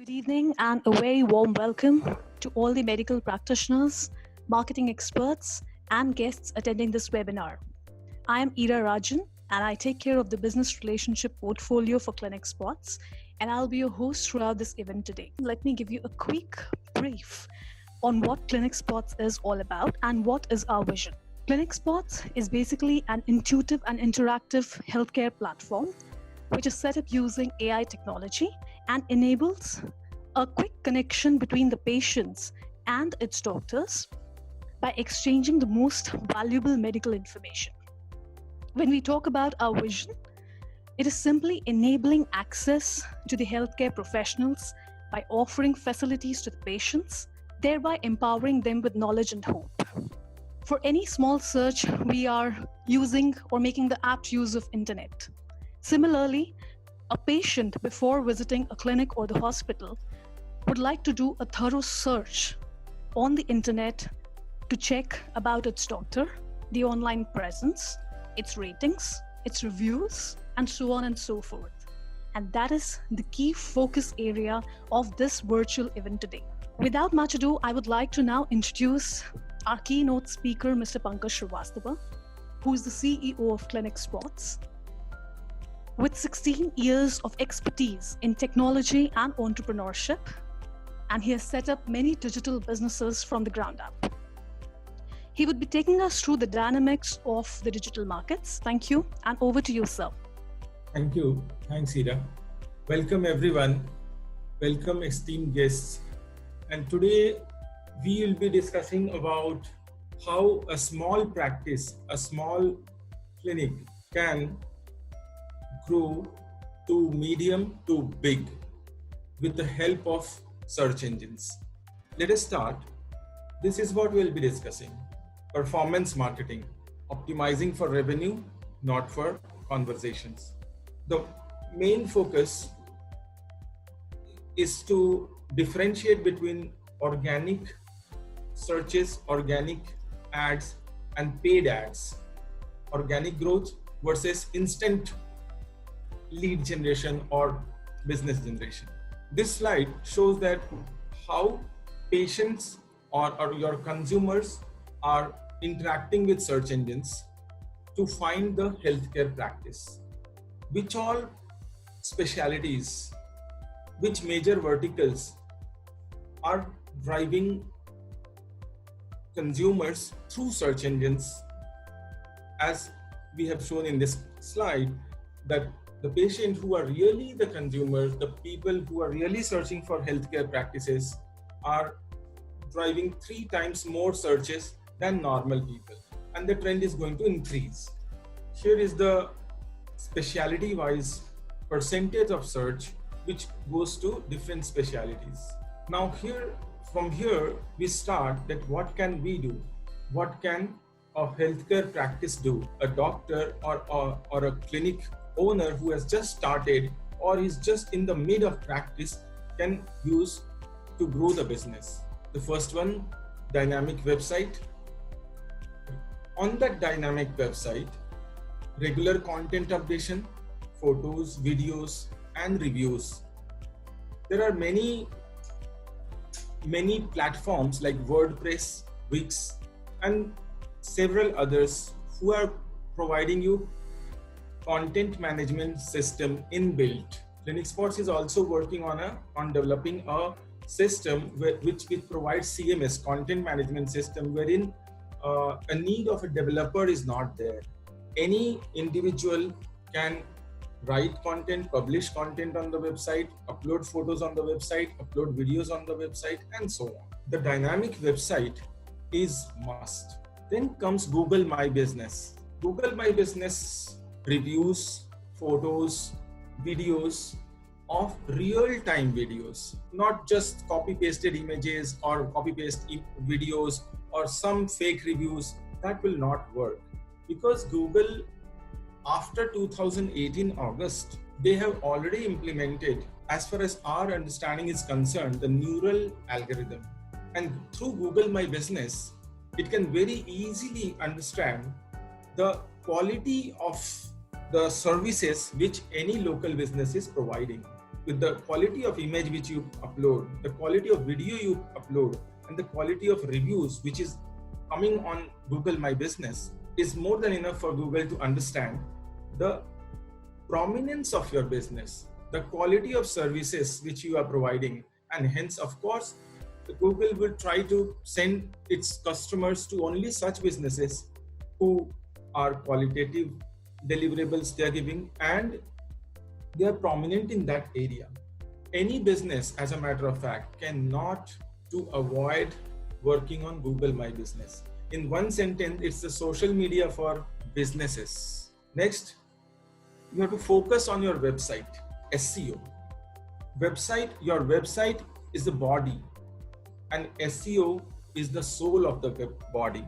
Good evening and a very warm welcome to all the medical practitioners, marketing experts, and guests attending this webinar. I am Ira Rajan and I take care of the business relationship portfolio for Clinic Spots, and I'll be your host throughout this event today. Let me give you a quick brief on what Clinic Spots is all about and what is our vision. Clinic Spots is basically an intuitive and interactive healthcare platform which is set up using AI technology and enables a quick connection between the patients and its doctors by exchanging the most valuable medical information. When we talk about our vision, it is simply enabling access to the healthcare professionals by offering facilities to the patients, thereby empowering them with knowledge and hope. For any small search, we are using or making the apt use of internet. Similarly, a patient before visiting a clinic or the hospital would like to do a thorough search on the internet to check about its doctor, the online presence, its ratings, its reviews, and so on and so forth. And that is the key focus area of this virtual event today. Without much ado, I would like to now introduce our keynote speaker, Mr. Pankaj Srivastava, who is the CEO of Clinic Spots. With 16 years of expertise in technology and entrepreneurship, and he has set up many digital businesses from the ground up. He would be taking us through the dynamics of the digital markets. Thank you, and over to you, sir. Thank you. Thanks, Ira. Welcome, everyone. Welcome, esteemed guests. And today, we will be discussing about how a small practice, a small clinic can grow to medium to big with the help of search engines. Let us start. This is what we'll be discussing. Performance marketing, optimizing for revenue, not for conversations. The main focus is to differentiate between organic searches, organic ads, and paid ads. Organic growth versus instant lead generation or business generation. This slide shows that how patients or your consumers are interacting with search engines to find the healthcare practice. Which all specialties, which major verticals are driving consumers through search engines, as we have shown in this slide, that the patients who are really the consumers, the people who are really searching for healthcare practices are driving 3 times more searches than normal people. And the trend is going to increase. Here is the specialty-wise percentage of search which goes to different specialties. Now from here, we start that what can we do? What can a healthcare practice do? A doctor or a clinic owner who has just started or is just in the mid of practice can use to grow the business. The first one, dynamic website. On that dynamic website, regular content updation, photos, videos, and reviews. There are many platforms like WordPress, Wix, and several others who are providing you content management system inbuilt. Clinic Spots is also working on developing a system which provides CMS, content management system, wherein a need of a developer is not there. Any individual can write content, publish content on the website, upload photos on the website, upload videos on the website, and so on. The dynamic website is must. Then comes Google My Business. Google My Business reviews, photos, videos of real-time videos, not just copy-pasted images or copy-paste videos or some fake reviews. That will not work because Google, after 2018 August, they have already implemented, as far as our understanding is concerned, the neural algorithm. And through Google My Business, it can very easily understand the quality of the services which any local business is providing. with the quality of image which you upload, the quality of video you upload, and the quality of reviews which is coming on Google My Business is more than enough for Google to understand the prominence of your business, the quality of services which you are providing, and hence, of course, Google will try to send its customers to only such businesses who are qualitative deliverables they are giving and they are prominent in that area. Any business, as a matter of fact, cannot to avoid working on Google My Business. In one sentence, it's the social media for businesses. Next, you have to focus on your website, SEO. Your website is the body and SEO is the soul of the body.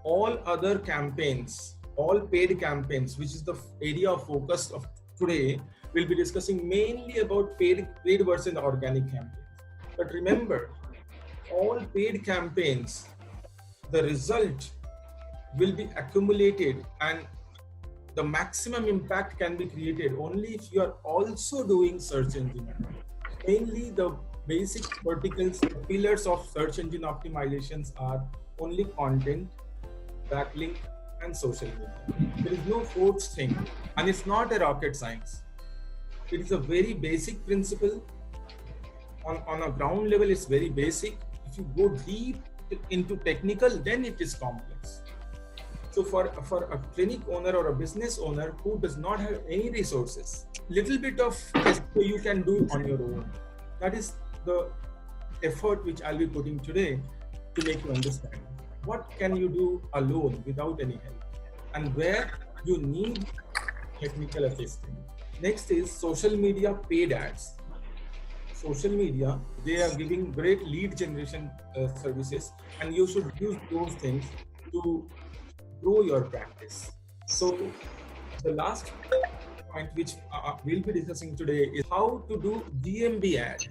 All other campaigns, all paid campaigns, which is the area of focus of today, we'll be discussing mainly about paid versus organic campaigns. But remember, all paid campaigns, the result will be accumulated and the maximum impact can be created only if you are also doing search engine. Mainly the basic verticals, the pillars of search engine optimizations are only content, backlink, and social media. There is no fourth thing, and it's not a rocket science. It is a very basic principle. On a ground level, it's very basic. If you go deep into technical, then it is complex. So for a clinic owner or a business owner who does not have any resources, little bit of SEO you can do on your own. That is the effort which I'll be putting today to make you understand. What can you do alone without any help? And where you need technical assistance. Next is social media paid ads. Social media, they are giving great lead generation services, and you should use those things to grow your practice. So the last point which we'll be discussing today is how to do GMB ad,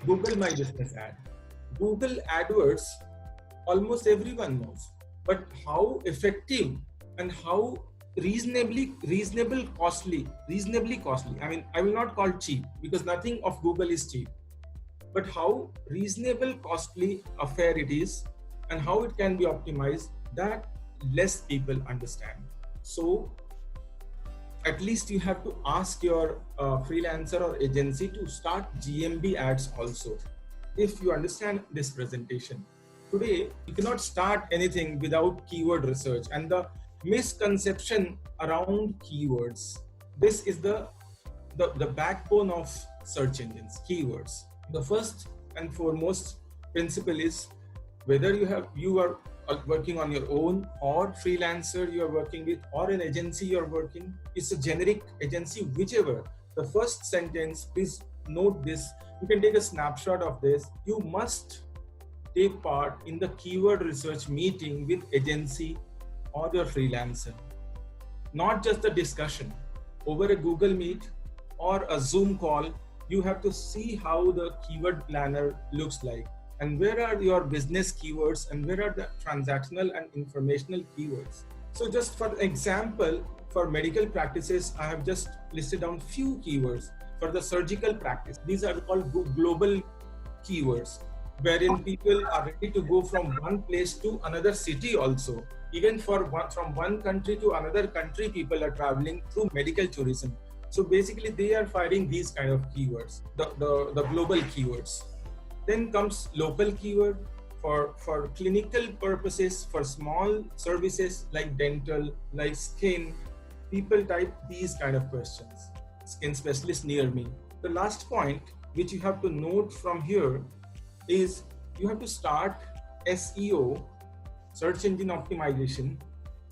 Google My Business ad. Google AdWords, almost everyone knows, but how effective and how reasonably costly. I mean, I will not call cheap because nothing of Google is cheap, but how reasonable costly affair it is and how it can be optimized, that less people understand. So at least you have to ask your freelancer or agency to start GMB ads also. If you understand this presentation, today you cannot start anything without keyword research and the misconception around keywords. This is the backbone of search engines, keywords. The first and foremost principle is whether you are working on your own or freelancer you are working with or an agency you are working, it's a generic agency, whichever. The first sentence, please note this, you can take a snapshot of this. You must take part in the keyword research meeting with agency or your freelancer. Not just a discussion over a Google Meet or a Zoom call. You have to see how the keyword planner looks like and where are your business keywords and where are the transactional and informational keywords. So just for example, for medical practices, I have just listed down few keywords. For the surgical practice, these are called global keywords, wherein people are ready to go from one place to another city also. Even from one country to another country, people are traveling through medical tourism. So basically they are finding these kind of keywords, the global keywords. Then comes local keyword for clinical purposes, for small services like dental, like skin. People type these kind of questions. Skin specialist near me. The last point which you have to note from here is you have to start SEO, search engine optimization,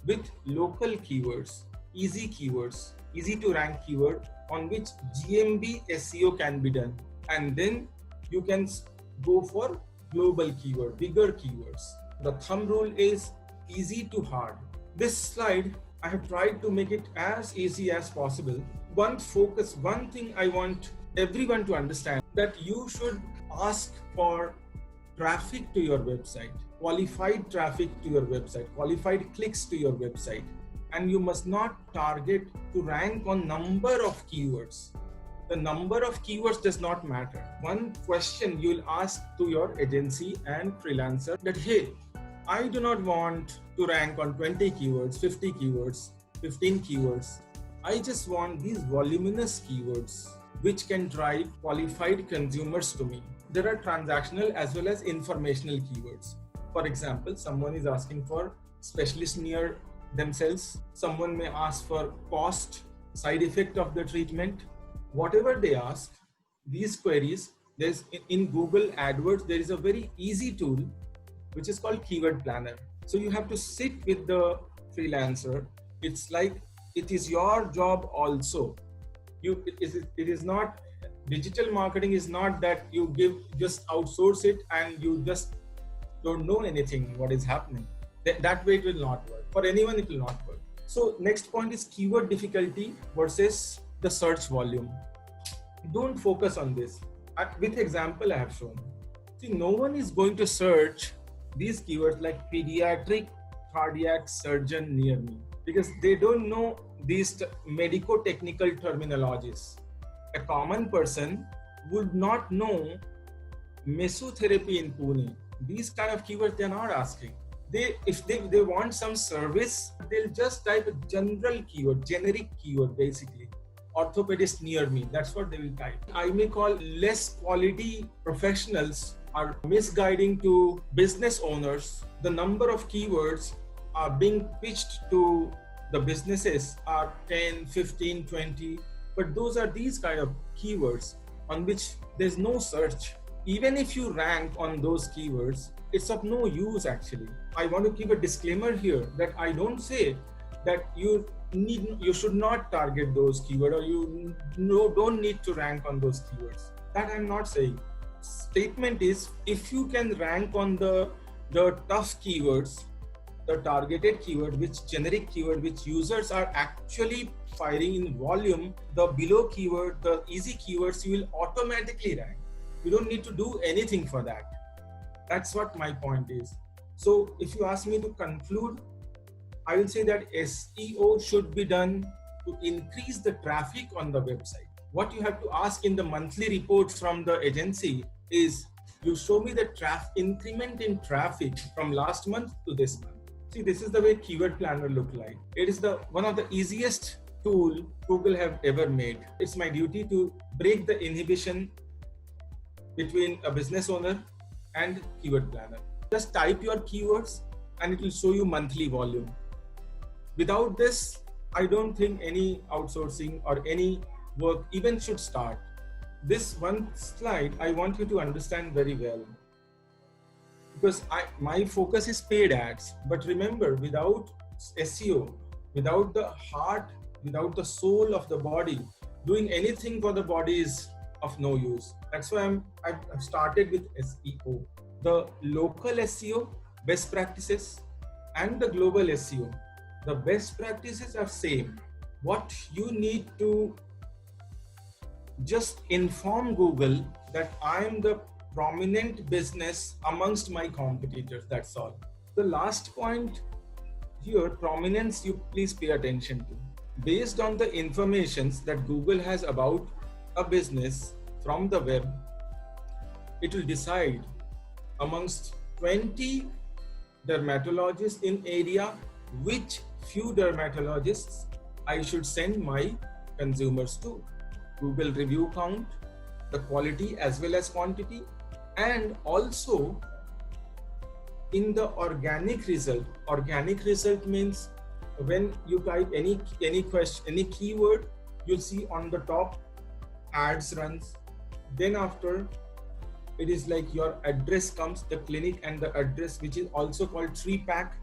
with local keywords, easy to rank keyword on which GMB SEO can be done. And then you can go for global keyword, bigger keywords. The thumb rule is easy to hard. This slide, I have tried to make it as easy as possible. One thing I want everyone to understand, that you should ask for traffic to your website, qualified traffic to your website, qualified clicks to your website. And you must not target to rank on number of keywords. The number of keywords does not matter. One question you'll ask to your agency and freelancer that, hey, I do not want to rank on 20 keywords, 50 keywords, 15 keywords. I just want these voluminous keywords which can drive qualified consumers to me. There are transactional as well as informational keywords. For example, someone is asking for specialist near themselves. Someone may ask for cost, side effect of the treatment. Whatever they ask, these queries, there's in Google AdWords, there is a very easy tool which is called Keyword Planner. So you have to sit with the freelancer. It's like it is your job also. It is not, digital marketing is not that you just outsource it and you just don't know anything what is happening. That way it will not work. For anyone it will not work. So next point is keyword difficulty versus the search volume. Don't focus on this. With example I have shown. See, no one is going to search these keywords like pediatric cardiac surgeon near me because they don't know these medico-technical terminologies. A common person would not know mesotherapy in Pune. These kind of keywords they're not asking. If they want some service, they'll just type a general keyword, generic keyword basically. Orthopedist near me, that's what they will type. I may call less quality professionals are misguiding to business owners. The number of keywords are being pitched to the businesses are 10, 15, 20, but those are these kind of keywords on which there's no search. Even if you rank on those keywords, it's of no use actually. I want to give a disclaimer here that I don't say that you should not target those keywords or you don't need to rank on those keywords. That I'm not saying. Statement is, if you can rank on the tough keywords, the targeted keyword, which generic keyword, which users are actually firing in volume, the below keyword, the easy keywords, you will automatically rank. You don't need to do anything for that. That's what my point is. So if you ask me to conclude, I will say that SEO should be done to increase the traffic on the website. What you have to ask in the monthly reports from the agency is, you show me the increment in traffic from last month to this month. See, this is the way Keyword Planner look like. It is one of the easiest tool Google have ever made. It's my duty to break the inhibition between a business owner and Keyword Planner. Just type your keywords and it will show you monthly volume. Without this, I don't think any outsourcing or any work even should start. This one slide, I want you to understand very well. Because my focus is paid ads. But remember, without SEO, without the heart, without the soul of the body, doing anything for the body is of no use. That's why I've started with SEO. The local SEO, best practices, and the global SEO. The best practices are same. What you need to just inform Google that I am the prominent business amongst my competitors, that's all. The last point here, prominence, you please pay attention to. Based on the informations that Google has about a business from the web, it will decide amongst 20 dermatologists in area which few dermatologists I should send my consumers to. Google review count, the quality as well as quantity, and also in the organic result. Organic result means when you type any question, any keyword, you'll see on the top ads runs. Then after, it is like your address comes, the clinic and the address, which is also called tree pack.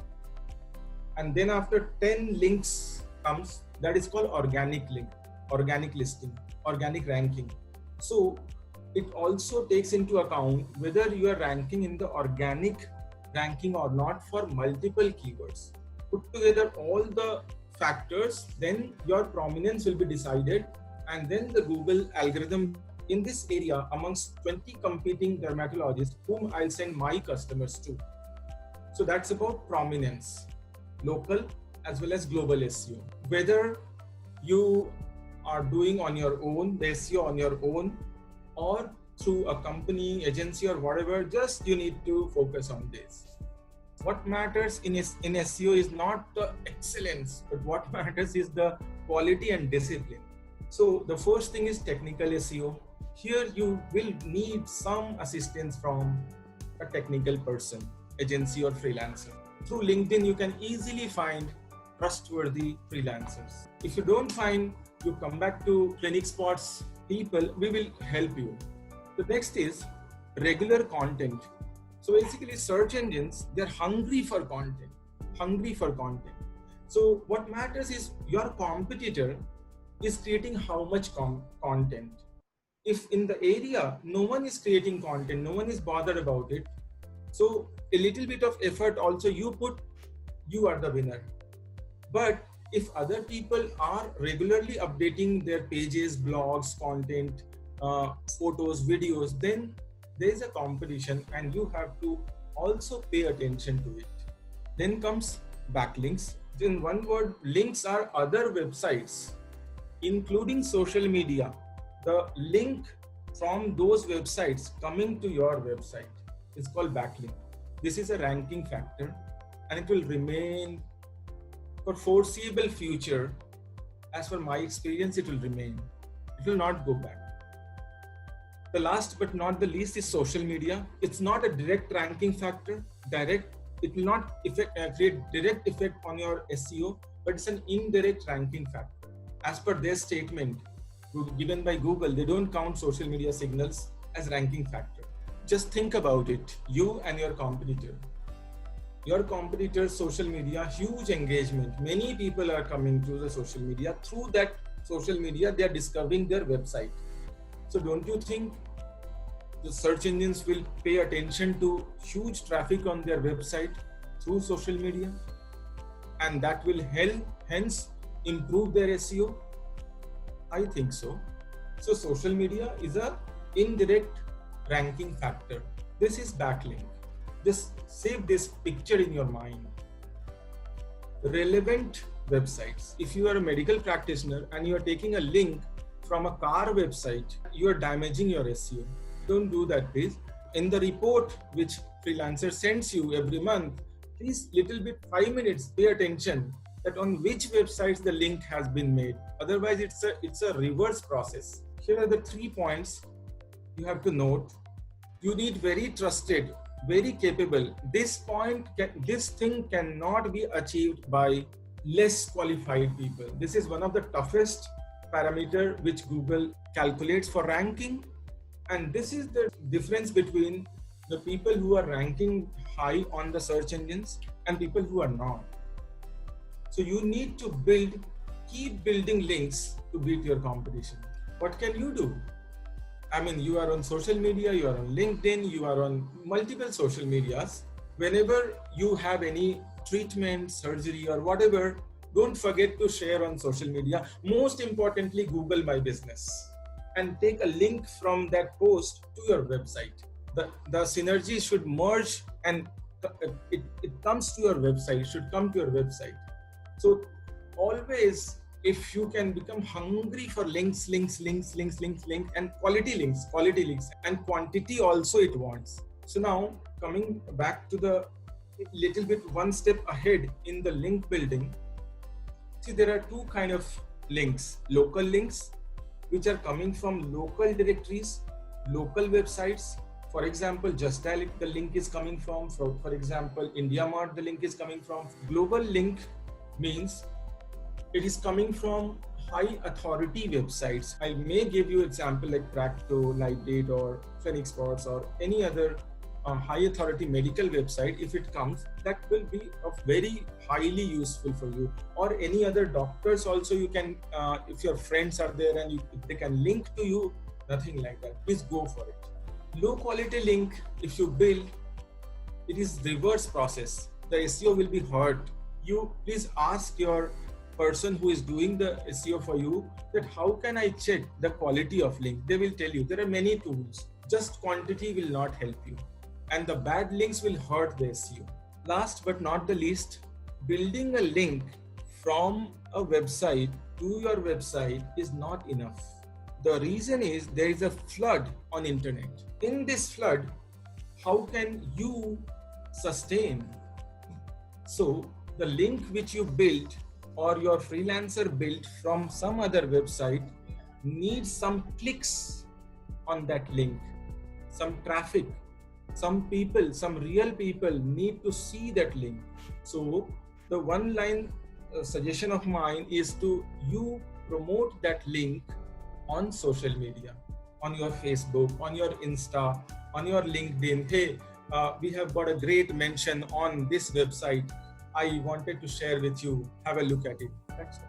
And then after 10 links comes, that is called organic link, organic listing, organic ranking. So it also takes into account whether you are ranking in the organic ranking or not for multiple keywords. Put together all the factors, then your prominence will be decided, and then the Google algorithm in this area amongst 20 competing dermatologists whom I'll send my customers to. So that's about prominence, local as well as global SEO. Whether you are doing on your own, the SEO on your own, or through a company, agency, or whatever, just you need to focus on this. What matters in SEO is not the excellence, but what matters is the quality and discipline. So the first thing is technical SEO. Here you will need some assistance from a technical person, agency or freelancer. Through LinkedIn, you can easily find trustworthy freelancers. If you don't find, you come back to ClinicSpot's people, we will help you. The next is regular content. So basically search engines, they're hungry for content. So what matters is your competitor is creating how much content. If in the area, no one is creating content, no one is bothered about it, so a little bit of effort also you put, you are the winner. But if other people are regularly updating their pages, blogs, content, photos, videos, then there is a competition and you have to also pay attention to it. Then comes backlinks. In one word, links are other websites, including social media. The link from those websites coming to your website is called backlink. This is a ranking factor and it will remain for foreseeable future. As per my experience, it will remain. It will not go back. The last but not the least is social media. It's not a direct ranking factor. It will not create direct effect on your SEO, but it's an indirect ranking factor. As per their statement given by Google, they don't count social media signals as ranking factor. Just think about it, you and your competitor. Your competitor's social media, huge engagement. Many people are coming to the social media. Through that social media, they are discovering their website. So don't you think the search engines will pay attention to huge traffic on their website through social media? And that will hence improve their SEO? I think so. So social media is an indirect ranking factor. This is backlink. Just save this picture in your mind. Relevant websites. If you are a medical practitioner and you are taking a link from a car website, you are damaging your SEO. Don't do that, please. In the report which freelancer sends you every month, please 5 minutes, pay attention that on which websites the link has been made. Otherwise, it's a reverse process. Here are the 3 points you have to note. You need very trusted, very capable. This thing cannot be achieved by less qualified people. This is one of the toughest parameter which Google calculates for ranking. And this is the difference between the people who are ranking high on the search engines and people who are not. So you need to keep building links to beat your competition. What can you do? I mean, you are on social media, you are on LinkedIn, you are on multiple social medias. Whenever you have any treatment, surgery or whatever, don't forget to share on social media. Most importantly, Google My Business and take a link from that post to your website. The synergy should merge and it comes to your website, should come to your website. So always, if you can become hungry for links and quality links and quantity also it wants. So now coming back to the little bit one step ahead in the link building. See, there are two kind of links: local links, which are coming from local directories, local websites. For example, Just Dial, the link is coming from. For example, IndiaMart, the link is coming from. Global link means it is coming from high authority websites. I may give you example like Practo, LifeDate or ClinicSpots or any other high authority medical website. If it comes, that will be of very highly useful for you. Or any other doctors also, you can, if your friends are there and they can link to you, nothing like that. Please go for it. Low quality link, if you build, it is reverse process. The SEO will be hurt. You please ask your person who is doing the SEO for you that how can I check the quality of link? They will tell you there are many tools. Just quantity will not help you. And the bad links will hurt the SEO. Last but not the least, building a link from a website to your website is not enough. The reason is there is a flood on internet. In this flood, how can you sustain? So the link which you built or your freelancer built from some other website needs some clicks on that link, some traffic, some people, some real people need to see that link. So the one line suggestion of mine is to you promote that link on social media, on your Facebook, on your Insta, on your LinkedIn. Hey, we have got a great mention on this website. I wanted to share with you. Have a look at it. That's all.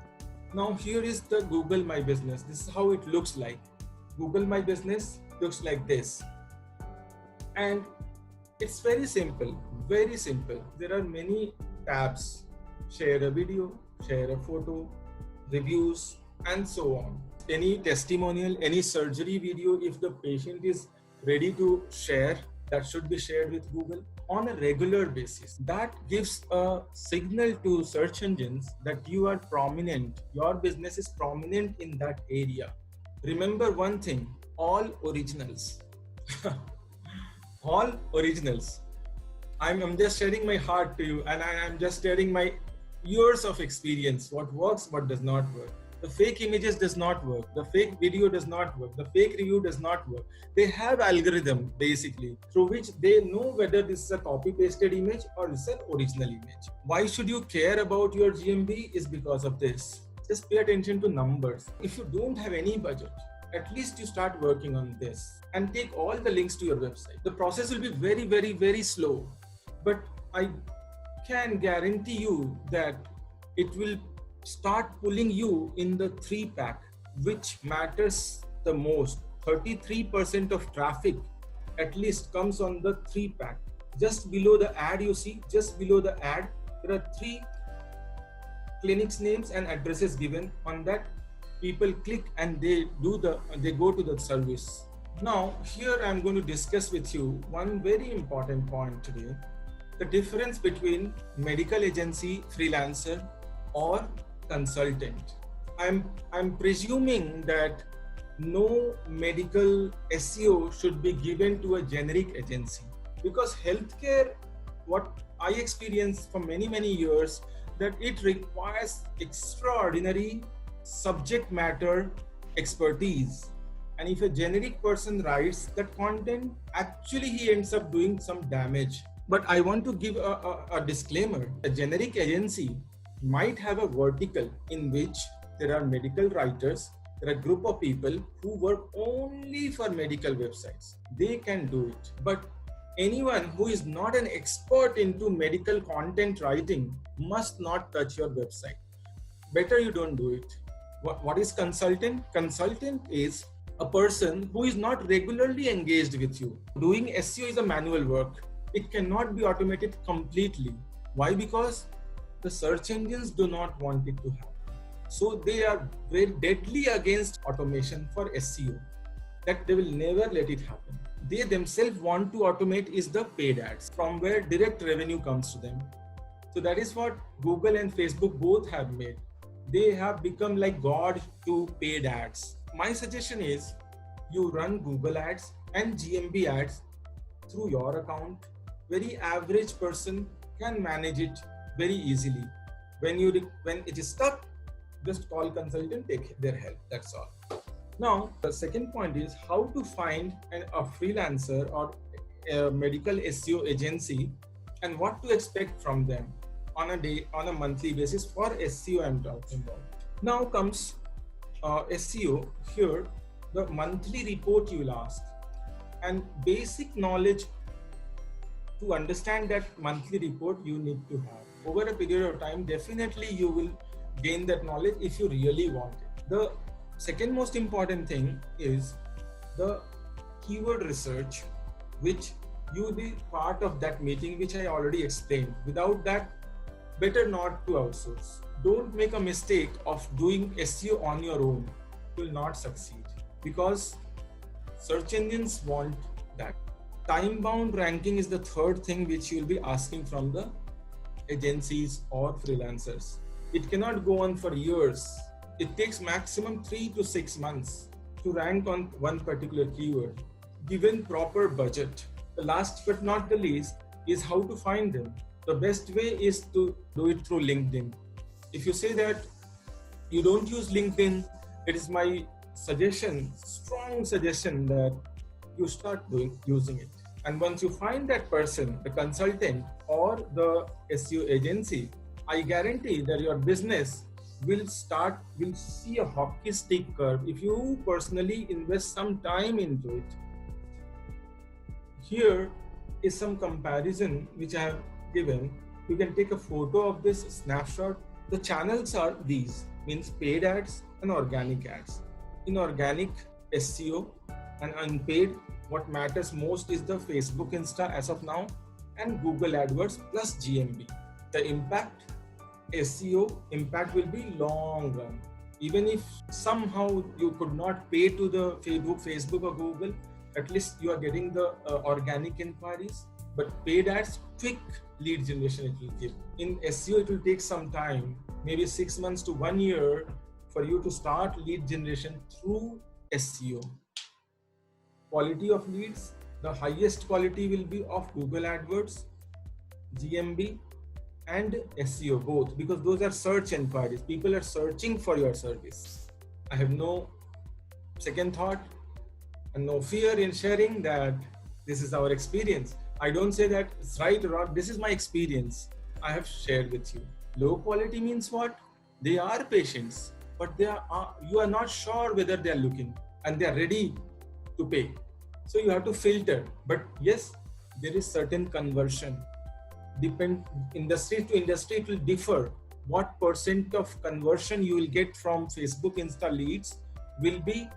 Now here is the Google My Business. This is how it looks like. Google My Business looks like this. And it's very simple, very simple. There are many tabs. Share a video, share a photo, reviews, and so on. Any testimonial, any surgery video, if the patient is ready to share, that should be shared with Google on a regular basis. That gives a signal to search engines that you are prominent, your business is prominent in that area. Remember one thing, all originals. All originals. I'm just sharing my heart to you, and I'm just sharing my years of experience, what works, what does not work. The fake images does not work. The fake video does not work. The fake review does not work. They have algorithm basically through which they know whether this is a copy pasted image or this is an original image. Why should you care about your GMV is because of this. Just pay attention to numbers. If you don't have any budget, at least you start working on this and take all the links to your website. The process will be very, very, very slow, but I can guarantee you that it will start pulling you in the 3-pack, which matters the most. 33% of traffic at least comes on the 3-pack. Just below the ad, you see, just below the ad, there are 3 clinics names and addresses given. On that, people click and they go to the service. Now, here I'm going to discuss with you one very important point today. The difference between medical agency, freelancer, or consultant. I'm presuming that no medical SEO should be given to a generic agency, because healthcare, what I experienced for many, many years, that it requires extraordinary subject matter expertise. And if a generic person writes that content, actually he ends up doing some damage. But I want to give a disclaimer. A generic agency might have a vertical in which there are medical writers, there are a group of people who work only for medical websites. They can do it. But anyone who is not an expert into medical content writing must not touch your website. Better you don't do it. What is consultant? Consultant is a person who is not regularly engaged with you. Doing SEO is a manual work. It cannot be automated completely. Why? Because the search engines do not want it to happen. So they are very deadly against automation for SEO, that they will never let it happen. They themselves want to automate is the paid ads, from where direct revenue comes to them. So that is what Google and Facebook both have made. They have become like God to paid ads. My suggestion is you run Google ads and GMB ads through your account. Very average person can manage it very easily. When it is stuck, just call consultant, take their help. That's all. Now, the second point is how to find a freelancer or a medical SEO agency and what to expect from them on a monthly basis. For SEO I'm talking about. Now comes SEO. Here, the monthly report you will ask, and basic knowledge to understand that monthly report you need to have. Over a period of time, definitely you will gain that knowledge if you really want it. The second most important thing is the keyword research, which you will be part of that meeting, which I already explained. Without that, better not to outsource. Don't make a mistake of doing SEO on your own. You will not succeed, because search engines want that. Time-bound ranking is the third thing which you will be asking from the agencies or freelancers. It cannot go on for years. It takes maximum 3 to 6 months to rank on one particular keyword, given proper budget. The last but not the least is how to find them. The best way is to do it through LinkedIn. If you say that you don't use LinkedIn, it is my suggestion, strong suggestion, that you start using it. And once you find that person, the consultant or the SEO agency, I guarantee that your business will see a hockey stick curve if you personally invest some time into it. Here is some comparison which I have given. You can take a photo of this snapshot. The channels are these, means paid ads and organic ads. In organic SEO and unpaid, what matters most is the Facebook, Insta as of now, and Google AdWords plus GMB. The impact, SEO impact, will be long run. Even if somehow you could not pay to the Facebook or Google, at least you are getting the organic inquiries. But paid ads, quick lead generation it will give. In SEO, it will take some time, maybe 6 months to 1 year, for you to start lead generation through SEO. Quality of leads, the highest quality will be of Google AdWords, GMB, and SEO both, because those are search inquiries. People are searching for your service. I have no second thought and no fear in sharing that this is our experience. I don't say that it's right or wrong. This is my experience I have shared with you. Low quality means what? They are patients, but you are not sure whether they are looking and they are ready to pay. So you have to filter. But yes, there is certain conversion. Industry to industry, it will differ. What percent of conversion you will get from Facebook Insta leads will be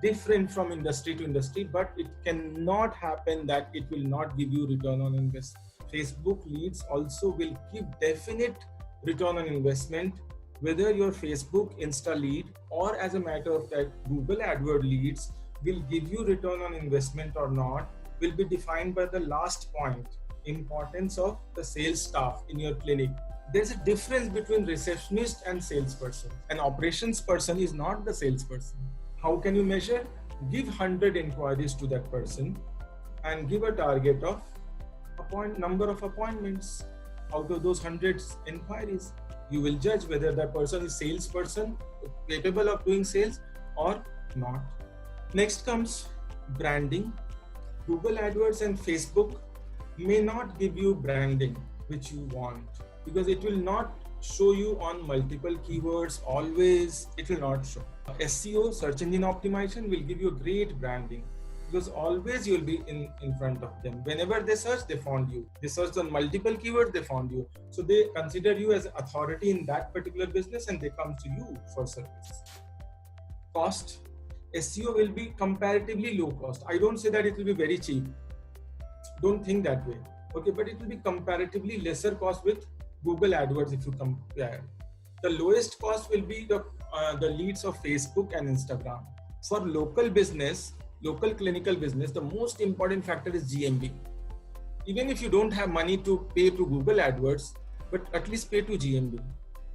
different from industry to industry, but it cannot happen that it will not give you return on investment. Facebook leads also will give definite return on investment, whether your Facebook Insta lead or, as a matter of fact, Google AdWords leads will give you return on investment or not will be defined by the last point, importance of the sales staff in your clinic. There's a difference between receptionist and salesperson. An operations person is not the salesperson. How can you measure? Give 100 inquiries to that person and give a target of number of appointments. Out of those 100 inquiries, you will judge whether that person is salesperson, capable of doing sales or not. Next comes branding. Google AdWords and Facebook may not give you branding which you want, because it will not show you on multiple keywords always. It will not show. SEO, search engine optimization, will give you great branding, because always you'll be in front of them. Whenever they search, they found you. They searched on multiple keywords, they found you. So they consider you as authority in that particular business and they come to you for service. Cost. SEO will be comparatively low cost. I don't say that it will be very cheap. Don't think that way. Okay, but it will be comparatively lesser cost with Google AdWords if you compare. The lowest cost will be the leads of Facebook and Instagram. For local business, local clinical business, the most important factor is GMB. Even if you don't have money to pay to Google AdWords, but at least pay to GMB.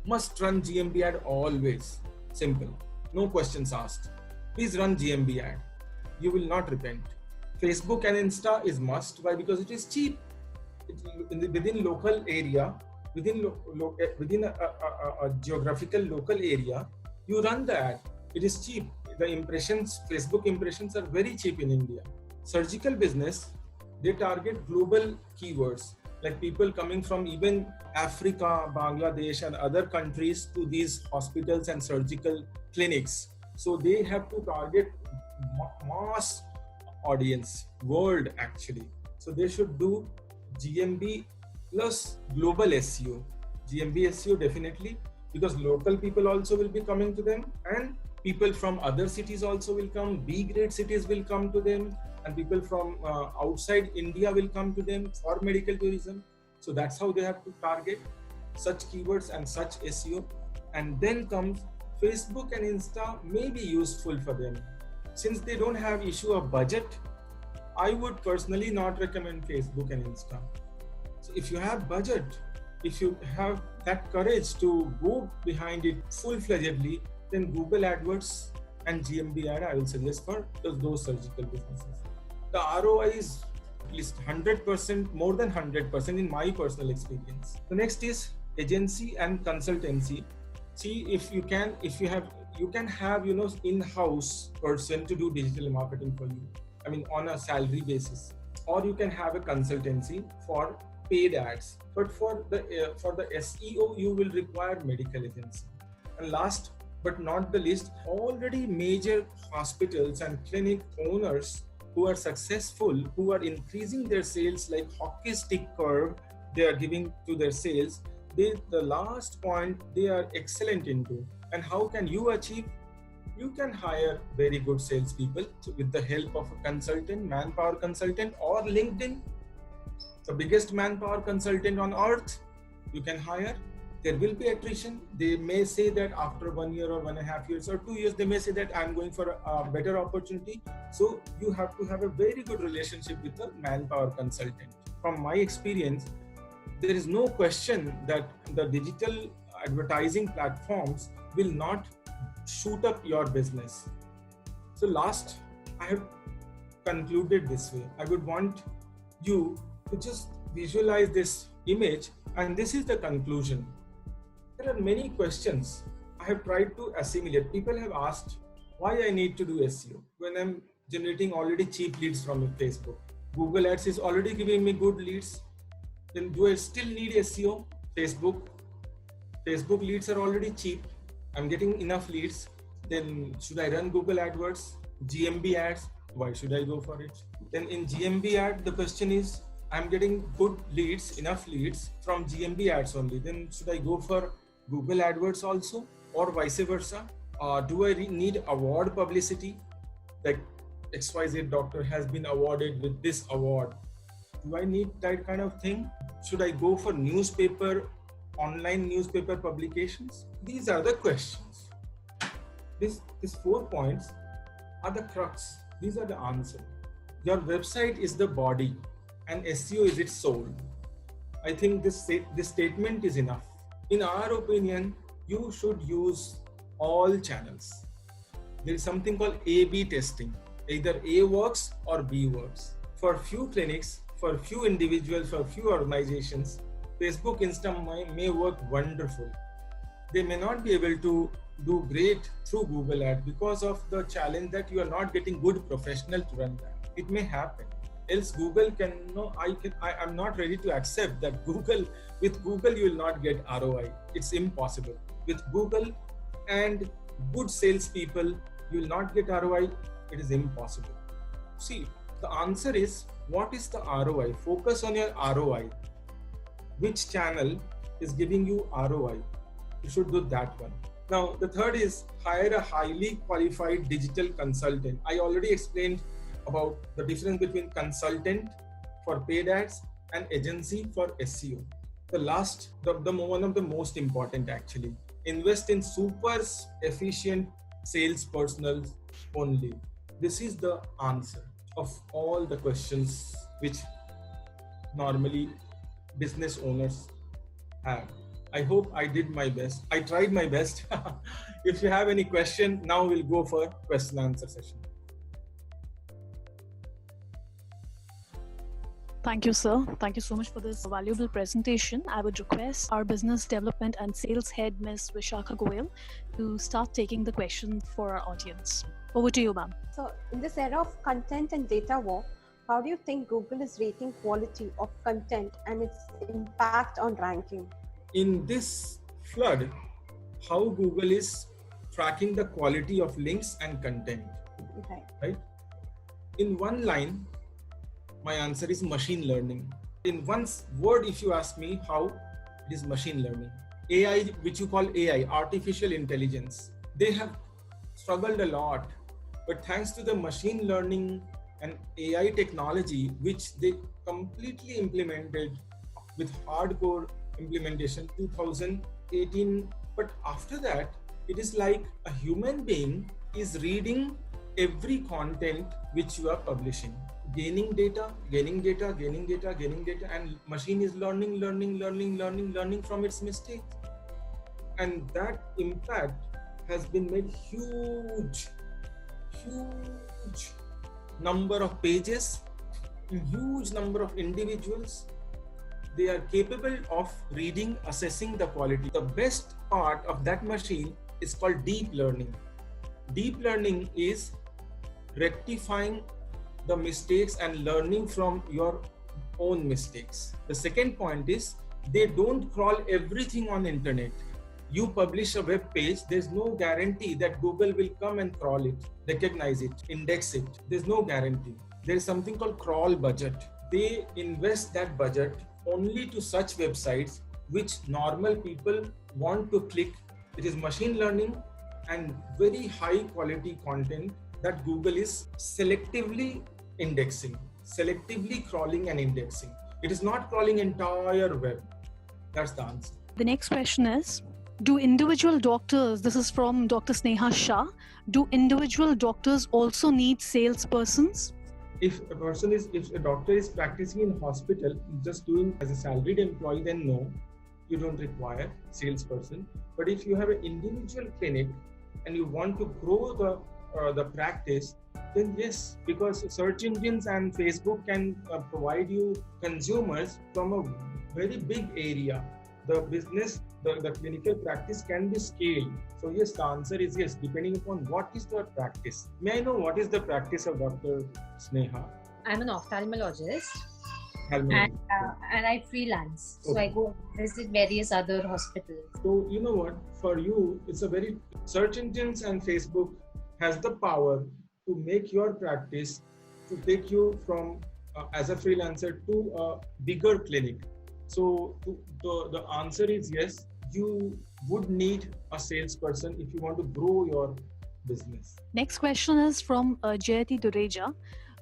Must run GMB ad always. Simple. No questions asked. Please run GMB ad. You will not repent. Facebook and Insta is must. Why? Because it is cheap. Within local area, within a geographical local area, you run the ad. It is cheap. The impressions, Facebook impressions are very cheap in India. Surgical business, they target global keywords, like people coming from even Africa, Bangladesh and other countries to these hospitals and surgical clinics. So they have to target mass audience, world actually. So they should do GMB plus global SEO. GMB SEO definitely, because local people also will be coming to them and people from other cities also will come. B-grade cities will come to them and people from outside India will come to them for medical tourism. So that's how they have to target such keywords and such SEO. And then comes Facebook and Insta may be useful for them. Since they don't have issue of budget, I would personally not recommend Facebook and Insta. So if you have budget, if you have that courage to go behind it full-fledgedly, then Google AdWords and GMB ad I will suggest for those surgical businesses. The ROI is at least 100%, more than 100% in my personal experience. The next is agency and consultancy. See, if you can have in-house person to do digital marketing for you. I mean, on a salary basis, or you can have a consultancy for paid ads. But for the SEO, you will require medical agency. And last but not the least, already major hospitals and clinic owners who are successful, who are increasing their sales like hockey stick curve, they are giving to their sales. The last point they are excellent into. And how can you achieve? You can hire very good salespeople with the help of a consultant, manpower consultant, or LinkedIn, the biggest manpower consultant on earth. You can hire. There will be attrition. They may say that after 1 year or 1.5 years or 2 years, they may say that I'm going for a better opportunity. So you have to have a very good relationship with the manpower consultant. From my experience, there is no question that the digital advertising platforms will not shoot up your business. So last, I have concluded this way. I would want you to just visualize this image, and this is the conclusion. There are many questions I have tried to assimilate. People have asked why I need to do SEO when I'm generating already cheap leads from Facebook. Google Ads is already giving me good leads. Then do I still need SEO? Facebook leads are already cheap. I'm getting enough leads. Then should I run Google AdWords? GMB ads? Why should I go for it? Then in GMB ad, the question is, I'm getting good leads, enough leads from GMB ads only. Then should I go for Google AdWords also, or vice versa? Do I need award publicity? Like XYZ doctor has been awarded with this award. Do I need that kind of thing? Should I go for online newspaper publications? These are the questions. These 4 points are the crux. These are the answer. Your website is the body and SEO is its soul. I think this statement is enough. In our opinion, you should use all channels. There is something called A/B testing. Either A works or B works. For few clinics, for few individuals, for few organizations, Facebook, Insta may work wonderful. They may not be able to do great through Google Ads because of the challenge that you are not getting good professional to run that. It may happen. Else Google I'm not ready to accept that with Google you will not get ROI. It's impossible. With Google and good salespeople, you will not get ROI. It is impossible. See, the answer is, what is the ROI? Focus on your ROI. Which channel is giving you ROI? You should do that one. Now, the third is hire a highly qualified digital consultant. I already explained about the difference between consultant for paid ads and agency for SEO. The last, one of the most important actually, invest in super efficient sales personnel only. This is the answer of all the questions which normally business owners have. I hope I did my best. I tried my best. If you have any question, now we'll go for question and answer session. Thank you, sir. Thank you so much for this valuable presentation. I would request our business development and sales head, Ms. Vishakha Goyal, to start taking the questions for our audience. Over to you, ma'am. So, in this era of content and data war, how do you think Google is rating quality of content and its impact on ranking? In this flood, how Google is tracking the quality of links and content, right? In one line, my answer is machine learning. In one word, if you ask me how, it is machine learning. AI, which you call AI, artificial intelligence, they have struggled a lot, but thanks to the machine learning and AI technology, which they completely implemented with hardcore implementation 2018. But after that, it is like a human being is reading every content which you are publishing, gaining data, and machine is learning from its mistakes. And that impact has been made huge number of pages, huge number of individuals. They are capable of reading, assessing the quality. The best part of that machine is called deep learning. Deep learning is rectifying the mistakes and learning from your own mistakes. The second point is they don't crawl everything on internet. You publish a web page, there's no guarantee that Google will come and crawl it, recognize it, index it. There's no guarantee. There is something called crawl budget. They invest that budget only to such websites which normal people want to click. It is machine learning and very high quality content that Google is selectively indexing, selectively crawling and indexing. It is not crawling entire web. That's the answer. The next question is, do individual doctors, this is from Dr. Sneha Shah, do individual doctors also need salespersons? If a doctor is practicing in hospital, just doing as a salaried employee, then no, you don't require salesperson. But if you have an individual clinic and you want to grow the practice, then yes, because search engines and Facebook can provide you consumers from a very big area. The business, the clinical practice can be scaled. So yes, the answer is yes, depending upon what is the practice. May I know what is the practice of Dr. Sneha? I'm an ophthalmologist And and I freelance. So I go visit various other hospitals. So you know what, for you, it's a very, search engines and Facebook has the power to make your practice, to take you from as a freelancer to a bigger clinic. So the answer is yes, you would need a salesperson if you want to grow your business. Next question is from Jayati Dureja.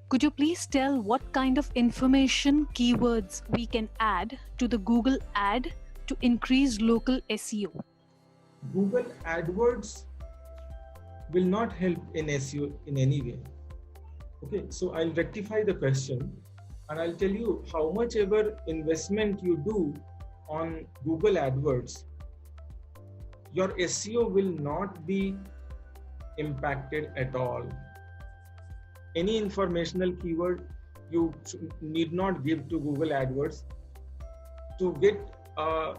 Could you please tell what kind of information keywords we can add to the Google ad to increase local SEO? Google AdWords will not help in SEO in any way. Okay, so I'll rectify the question and I'll tell you how much ever investment you do on Google AdWords, your SEO will not be impacted at all. Any informational keyword you need not give to Google AdWords to get a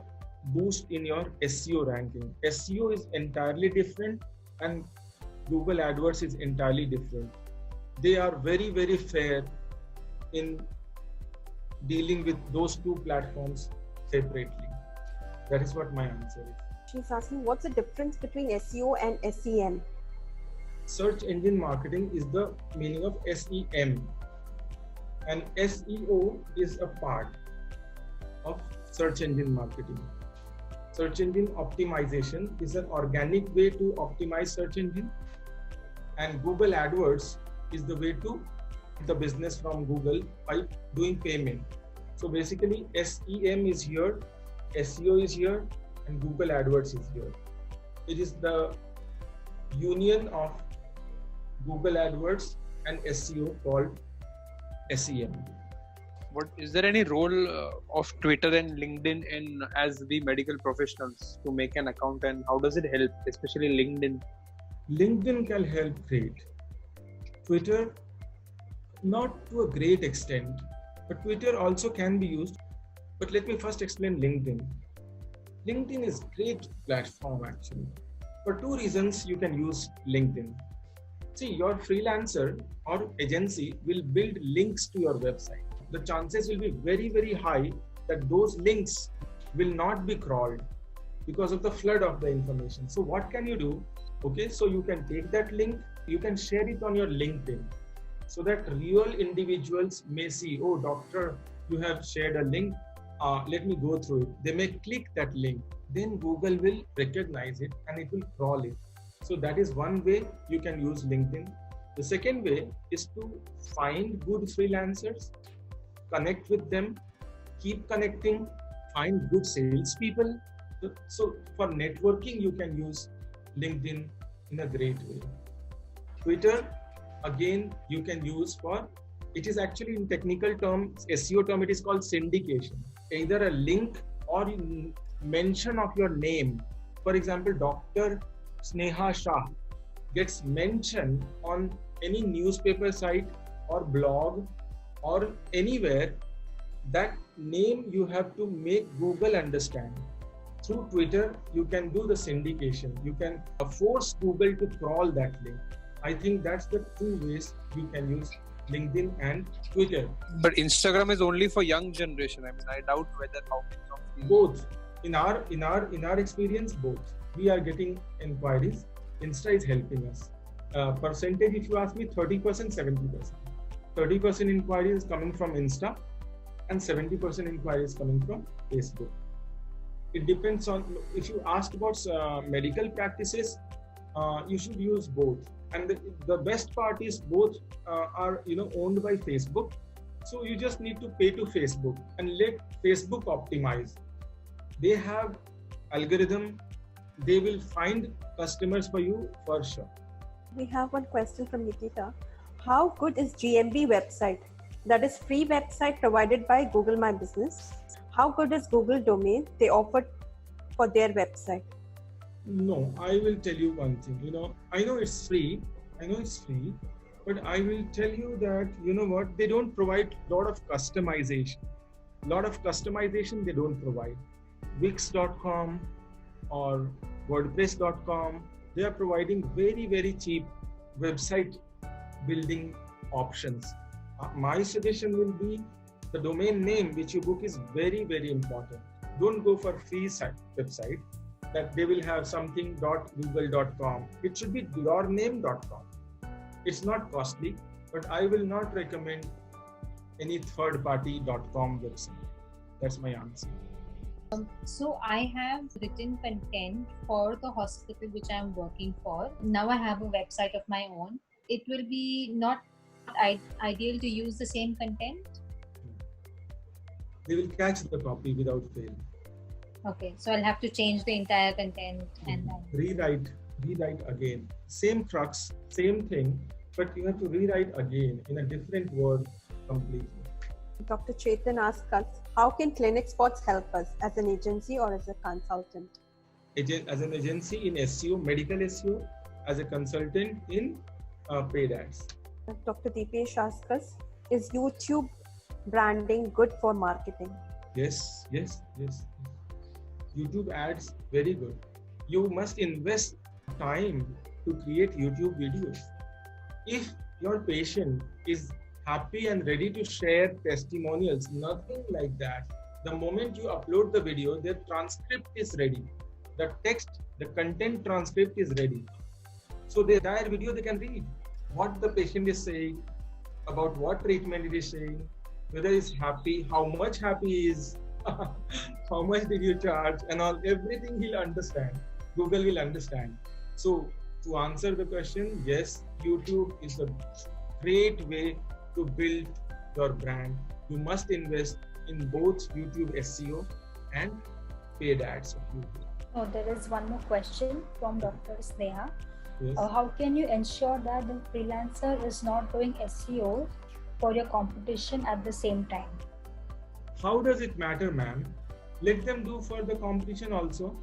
boost in your SEO ranking. SEO is entirely different and Google AdWords is entirely different. They are very, very fair in dealing with those two platforms separately. That is what my answer is. She's asking, what's the difference between SEO and SEM? Search engine marketing is the meaning of SEM, and SEO is a part of search engine marketing. Search engine optimization is an organic way to optimize search engine, and Google AdWords is the way to the business from Google by doing payment. So basically SEM is here, SEO is here, and Google AdWords is here. It is the union of Google AdWords and SEO called SEM. What is there any role of Twitter and LinkedIn in as the medical professionals to make an account, and how does it help, especially LinkedIn? LinkedIn can help great. Twitter, not to a great extent, but Twitter also can be used. But let me first explain LinkedIn. LinkedIn is a great platform actually. For two reasons you can use LinkedIn. See, your freelancer or agency will build links to your website. The chances will be very, very high that those links will not be crawled because of the flood of the information. So what can you do? Okay, so you can take that link, you can share it on your LinkedIn so that real individuals may see, oh, doctor, you have shared a link. Let me go through it. They may click that link. Then Google will recognize it and it will crawl it. So that is one way you can use LinkedIn. The second way is to find good freelancers, connect with them, keep connecting, find good salespeople. So for networking, you can use LinkedIn in a great way. Twitter, again, you can use for, it is actually in technical terms, SEO term, it is called syndication. Either a link or mention of your name. For example, Dr. Sneha Shah gets mentioned on any newspaper site or blog or anywhere, that name you have to make Google understand. Through Twitter, you can do the syndication. You can force Google to crawl that link. I think that's the two ways you can use LinkedIn and Twitter. But Instagram is only for young generation. I mean, I doubt whether how many of these. Both. In our experience, both. We are getting inquiries. Insta is helping us. Percentage, if you ask me, 30%, 70%. 30% inquiries coming from Insta, and 70% inquiries coming from Facebook. It depends on, if you asked about medical practices, you should use both. And the best part is both are owned by Facebook. So you just need to pay to Facebook and let Facebook optimize. They have algorithm. They will find customers for you for sure. We have one question from Nikita. How good is GMB website? That is free website provided by Google My Business. How good is Google domain they offer for their website? No, I will tell you one thing. I know it's free, but I will tell you that, they don't provide a lot of customization. They don't provide. Wix.com or WordPress.com, they are providing very, very cheap website building options. My suggestion will be the domain name which you book is very, very important. Don't go for free website that they will have something .google.com. It should be yourname.com. It's not costly, but I will not recommend any third-party.com website. That's my answer. So I have written content for the hospital which I am working for. Now I have a website of my own. It will be not ideal to use the same content. They will catch the copy without fail. Okay, so I'll have to change the entire content and rewrite again. Same crux, same thing, but you have to rewrite again in a different word completely. Dr. Chetan asks us, how can ClinicSpots help us as an agency or as a consultant? As an agency in SEO, medical SEO, as a consultant in paid ads. Dr. Deepesh asks us, is YouTube branding good for marketing? Yes. YouTube ads, very good. You must invest time to create YouTube videos. If your patient is happy and ready to share testimonials, nothing like that. The moment you upload the video, their transcript is ready. The text, the content transcript is ready. So the entire video they can read what the patient is saying, about what treatment it is saying, whether he's happy, how much happy he is, how much did you charge, and all, everything he'll understand. Google will understand. So to answer the question, yes, YouTube is a great way to build your brand. You must invest in both YouTube SEO and paid ads of YouTube. Oh, there is one more question from Dr. Sneha. Yes. How can you ensure that the freelancer is not doing SEO for your competition at the same time? How does it matter, ma'am? Let them do for the competition also.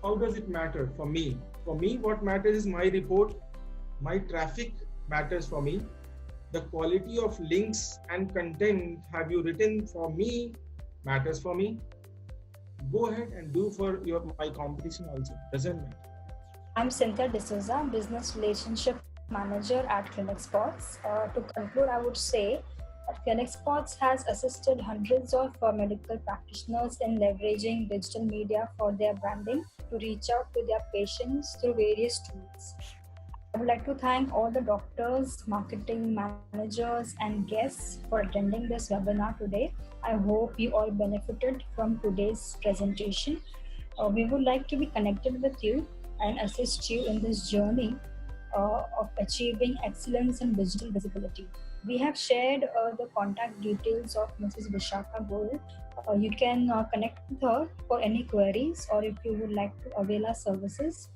How does it matter for me? For me, what matters is my report, my traffic matters for me. The quality of links and content have you written for me matters for me. Go ahead and do for my competition also. Doesn't matter. I'm Cynthia D'Souza, Business Relationship Manager at ClinicSpots. To conclude, I would say that ClinicSpots has assisted hundreds of medical practitioners in leveraging digital media for their branding to reach out to their patients through various tools. I would like to thank all the doctors, marketing managers, and guests for attending this webinar today. I hope you all benefited from today's presentation. We would like to be connected with you and assist you in this journey of achieving excellence in digital visibility. We have shared the contact details of Mrs. Vishakha Goel. You can connect with her for any queries, or if you would like to avail our services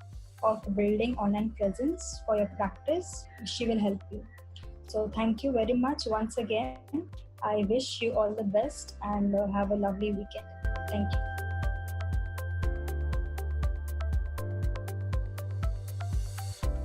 of building online presence for your practice, she will help you. So thank you very much once again. I wish you all the best and have a lovely weekend. Thank you.